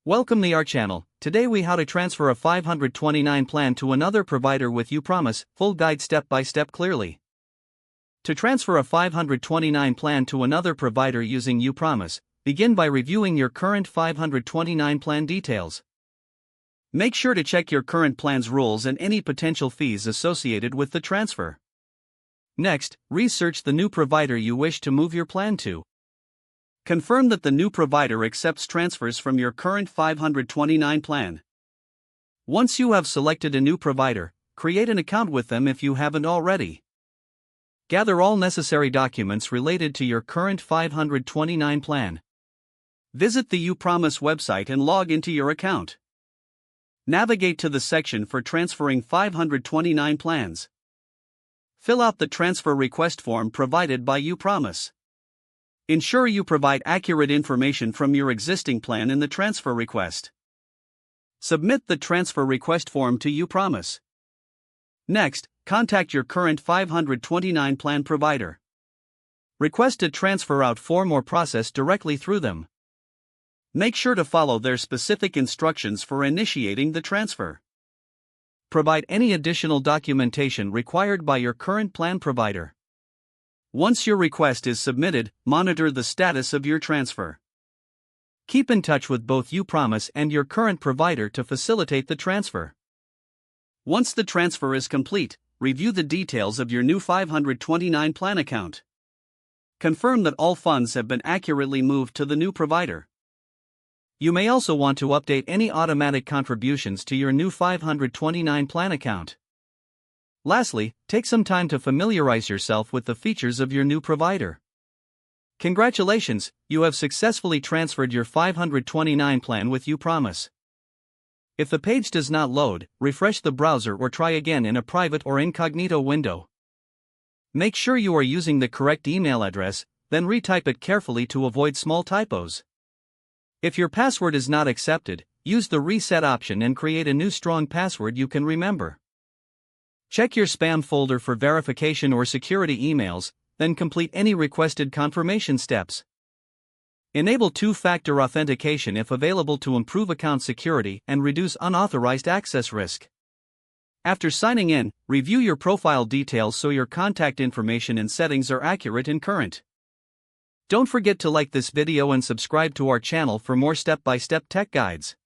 Welcome to our channel. Today we how to transfer a 529 plan to another provider with Upromise, full guide step by step clearly. To transfer a 529 plan to another provider using Upromise, begin by reviewing your current 529 plan details. Make sure to check your current plan's rules and any potential fees associated with the transfer. Next, research the new provider you wish to move your plan to. Confirm that the new provider accepts transfers from your current 529 plan. Once you have selected a new provider, create an account with them if you haven't already. Gather all necessary documents related to your current 529 plan. Visit the Upromise website and log into your account. Navigate to the section for transferring 529 plans. Fill out the transfer request form provided by Upromise. Ensure you provide accurate information from your existing plan in the transfer request. Submit the transfer request form to Upromise. Next, contact your current 529 plan provider. Request a transfer out form or process directly through them. Make sure to follow their specific instructions for initiating the transfer. Provide any additional documentation required by your current plan provider. Once your request is submitted, monitor the status of your transfer. Keep in touch with both Upromise and your current provider to facilitate the transfer. Once the transfer is complete, review the details of your new 529 plan account. Confirm that all funds have been accurately moved to the new provider. You may also want to update any automatic contributions to your new 529 plan account. Lastly, take some time to familiarize yourself with the features of your new provider. Congratulations, you have successfully transferred your 529 plan with Upromise. If the page does not load, refresh the browser or try again in a private or incognito window. Make sure you are using the correct email address, then retype it carefully to avoid small typos. If your password is not accepted, use the reset option and create a new strong password you can remember. Check your spam folder for verification or security emails, then complete any requested confirmation steps. Enable two-factor authentication if available to improve account security and reduce unauthorized access risk. After signing in, review your profile details so your contact information and settings are accurate and current. Don't forget to like this video and subscribe to our channel for more step-by-step tech guides.